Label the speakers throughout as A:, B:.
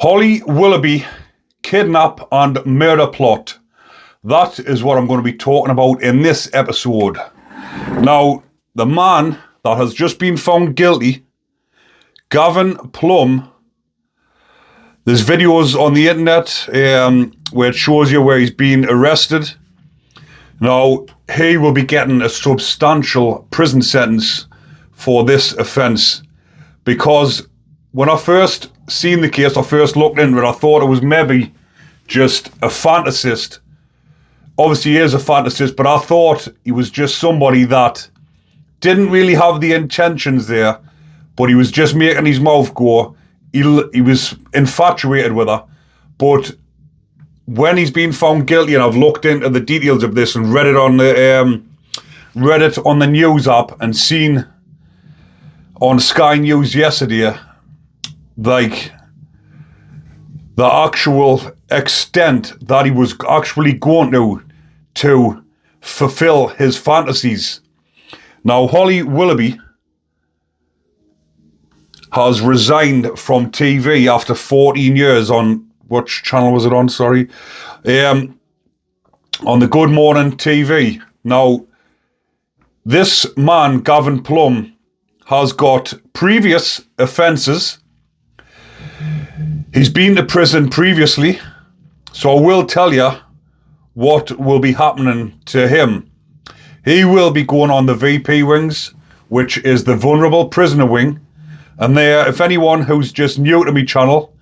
A: Holly Willoughby kidnap and murder plot. That is what I'm going to be talking about in this episode. Now, the man that has just been found guilty, Gavin Plumb, there's videos on the internet where it shows you where he's been arrested. Now, he will be getting a substantial prison sentence for this offence, because when I first seen the case, I first looked into it, I thought it was maybe just a fantasist. Obviously he is a fantasist, but I thought he was just somebody that didn't really have the intentions there, but he was just making his mouth go. He was infatuated with her. But when he's been found guilty, and I've looked into the details of this and read it on the news app and seen on Sky News yesterday, like the actual extent that he was actually going to fulfill his fantasies. Now, Holly Willoughby has resigned from TV after 14 years on, which channel was it on, sorry? On the Good Morning TV. Now, this man, Gavin Plumb, has got previous offences. He's been to prison previously, so I will tell you what will be happening to him. He will be going on the VP wings, which is the vulnerable prisoner wing. And there, if anyone who's just new to my channel,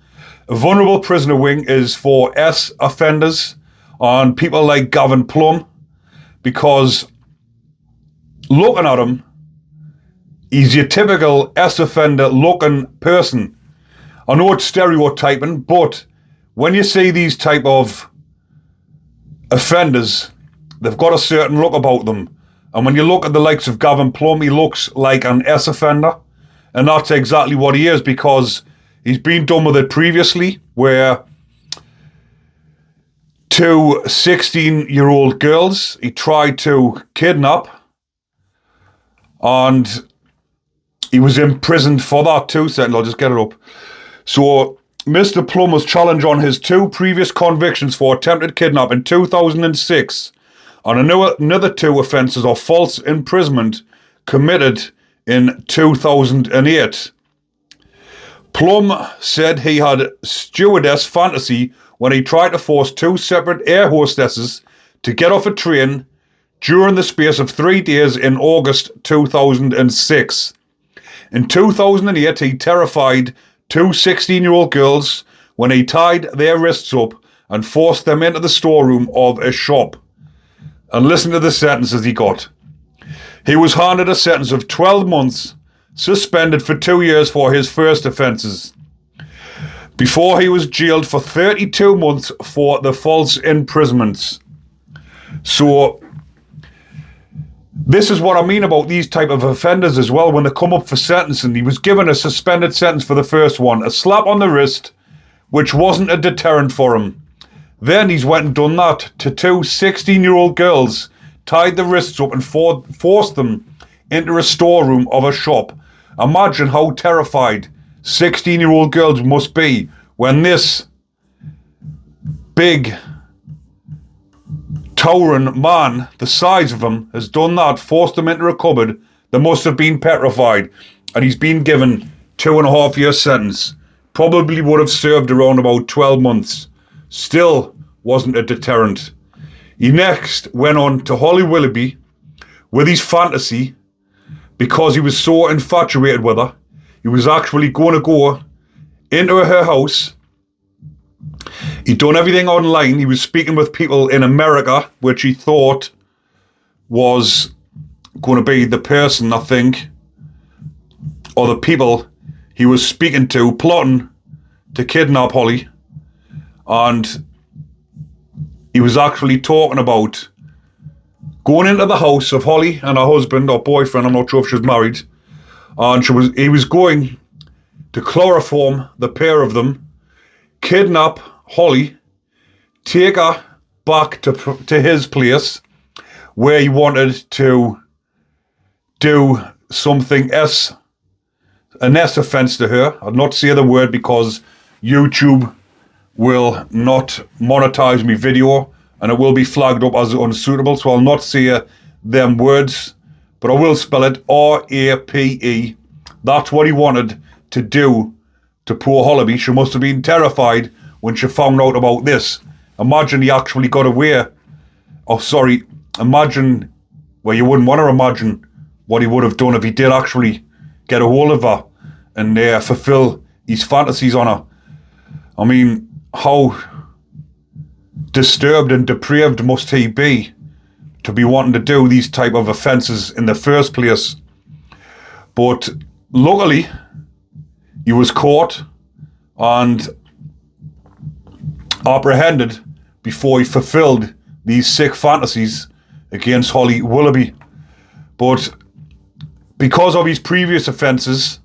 A: a vulnerable prisoner wing is for S offenders and people like Gavin Plumb, because looking at him, he's your typical S offender looking person. I know it's stereotyping, but when you see these type of offenders, they've got a certain look about them. And when you look at the likes of Gavin Plumb, he looks like an S offender. And that's exactly what he is, because he's been done with it previously, where two 16-year-old girls he tried to kidnap, and he was imprisoned for that too. I'll just get it up. So Mr. Plumb was challenged on his two previous convictions for attempted kidnap in 2006 and another two offences of false imprisonment committed in 2008. Plumb said he had stewardess fantasy when he tried to force two separate air hostesses to get off a train during the space of 3 days in August 2006. In 2008, he terrified two 16-year-old girls when he tied their wrists up and forced them into the storeroom of a shop. And listen to the sentences he got. He was handed a sentence of 12 months, suspended for 2 years for his first offences, before he was jailed for 32 months for the false imprisonments. So this is what I mean about these type of offenders as well. When they come up for sentencing, he was given a suspended sentence for the first one, a slap on the wrist, which wasn't a deterrent for him. Then he's went and done that to two 16-year-old girls, tied the wrists up and forced them into a storeroom of a shop. Imagine how terrified 16-year-old girls must be when this big, towering man, the size of him, has done that, forced them into a cupboard. They must have been petrified. And he's been given 2.5 year sentence. Probably would have served around about 12 months. Still wasn't a deterrent. He next went on to Holly Willoughby with his fantasy, because he was so infatuated with her. He was actually going to go into her house. He'd done everything online. He was speaking with people in America, which he thought was going to be the person, I think, or the people he was speaking to, plotting to kidnap Holly. And he was actually talking about going into the house of Holly and her husband or boyfriend, I'm not sure if she's married, and he was going to chloroform the pair of them, kidnap Holly, take her back to his place where he wanted to do something an S offence to her. I'll not say the word because YouTube will not monetize my video and it will be flagged up as unsuitable, so I'll not say them words, but I will spell it R-A-P-E. That's what he wanted to do to poor Willoughby. She must have been terrified when she found out about this. Imagine he actually got away. Oh, sorry. Imagine, well, you wouldn't want to imagine what he would have done if he did actually get a hold of her and fulfill his fantasies on her. I mean, how disturbed and depraved must he be to be wanting to do these type of offences in the first place? But luckily, he was caught and apprehended before he fulfilled these sick fantasies against Holly Willoughby. But because of his previous offences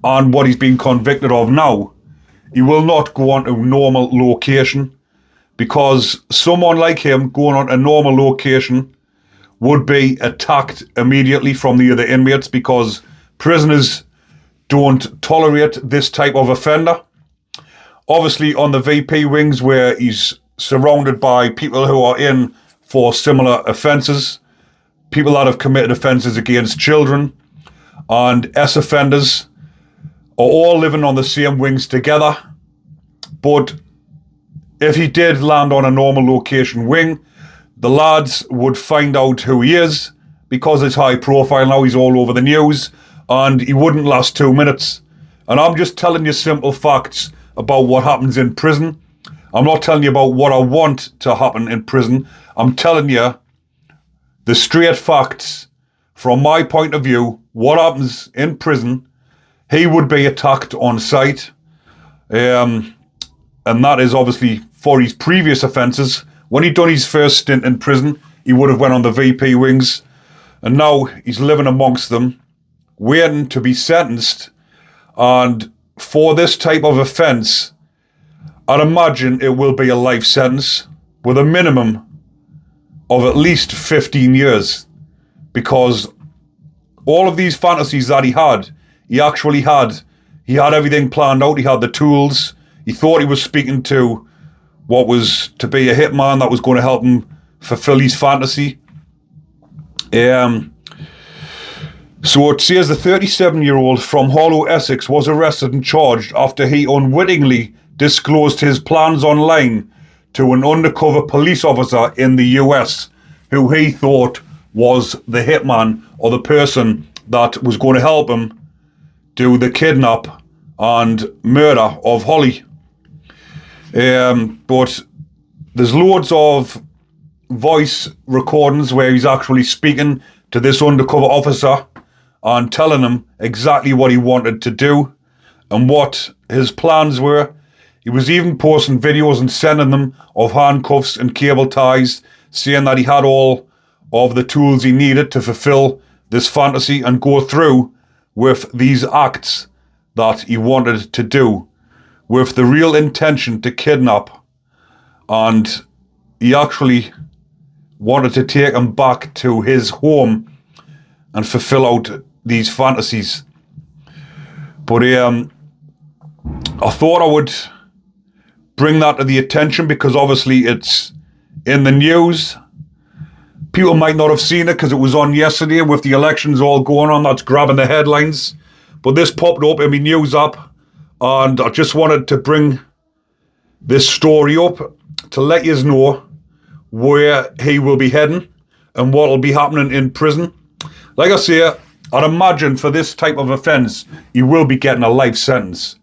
A: and what he's been convicted of now, he will not go on to normal location, because someone like him going on a normal location would be attacked immediately from the other inmates, because prisoners don't tolerate this type of offender. Obviously on the VP wings, where he's surrounded by people who are in for similar offences, people that have committed offences against children, and S-offenders are all living on the same wings together. But if he did land on a normal location wing, the lads would find out who he is, because it's high profile now, he's all over the news, and he wouldn't last 2 minutes. And I'm just telling you simple facts about what happens in prison. I'm not telling you about what I want to happen in prison. I'm telling you the straight facts from my point of view, what happens in prison. He would be attacked on sight. And that is obviously for his previous offences. When he'd done his first stint in prison, he would have went on the VP wings. And now he's living amongst them, waiting to be sentenced. And for this type of offence, I'd imagine it will be a life sentence with a minimum of at least 15 years. Because all of these fantasies that he had everything planned out. He had the tools. He thought he was speaking to what was to be a hitman that was going to help him fulfill his fantasy. So it says the 37-year-old from Harlow, Essex, was arrested and charged after he unwittingly disclosed his plans online to an undercover police officer in the US, who he thought was the hitman or the person that was going to help him do the kidnap and murder of Holly. But there's loads of voice recordings where he's actually speaking to this undercover officer and telling him exactly what he wanted to do and what his plans were. He was even posting videos and sending them of handcuffs and cable ties, saying that he had all of the tools he needed to fulfill this fantasy and go through with these acts that he wanted to do, with the real intention to kidnap. And he actually wanted to take him back to his home and fulfill out these fantasies. But I thought I would bring that to the attention, because obviously it's in the news. People might not have seen it because it was on yesterday with the elections all going on. That's grabbing the headlines. But this popped up in my news app, and I just wanted to bring this story up to let you know where he will be heading and what will be happening in prison. Like I say, I'd imagine for this type of offence, he will be getting a life sentence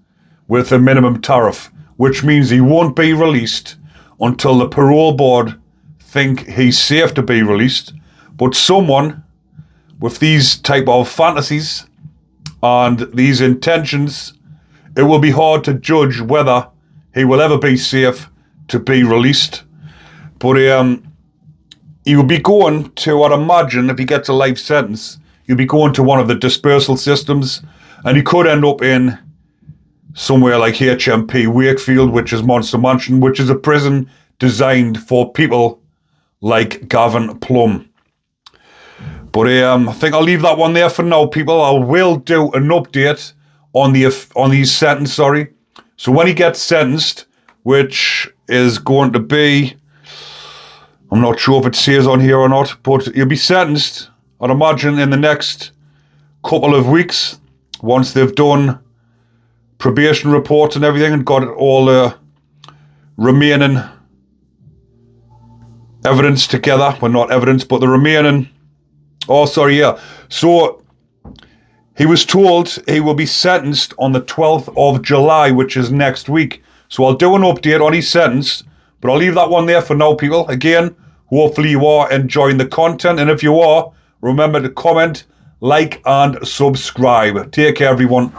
A: with a minimum tariff, which means he won't be released until the parole board think he's safe to be released. But someone with these type of fantasies and these intentions, it will be hard to judge whether he will ever be safe to be released. But he will be going to, I'd imagine, if he gets a life sentence, he'll be going to one of the dispersal systems, and he could end up in somewhere like HMP Wakefield, which is Monster Mansion, which is a prison designed for people like Gavin Plumb. But I think I'll leave that one there for now, people. I will do an update on these sentences, So when he gets sentenced, which is going to be, I'm not sure if it says on here or not, but he'll be sentenced, I'd imagine, in the next couple of weeks, once they've done probation reports and everything and got all the remaining evidence together. Well, not evidence, but the remaining... So he was told he will be sentenced on the 12th of July, which is next week. So I'll do an update on his sentence, but I'll leave that one there for now, people. Again, hopefully you are enjoying the content, and if you are, remember to comment, like, and subscribe. Take care, everyone.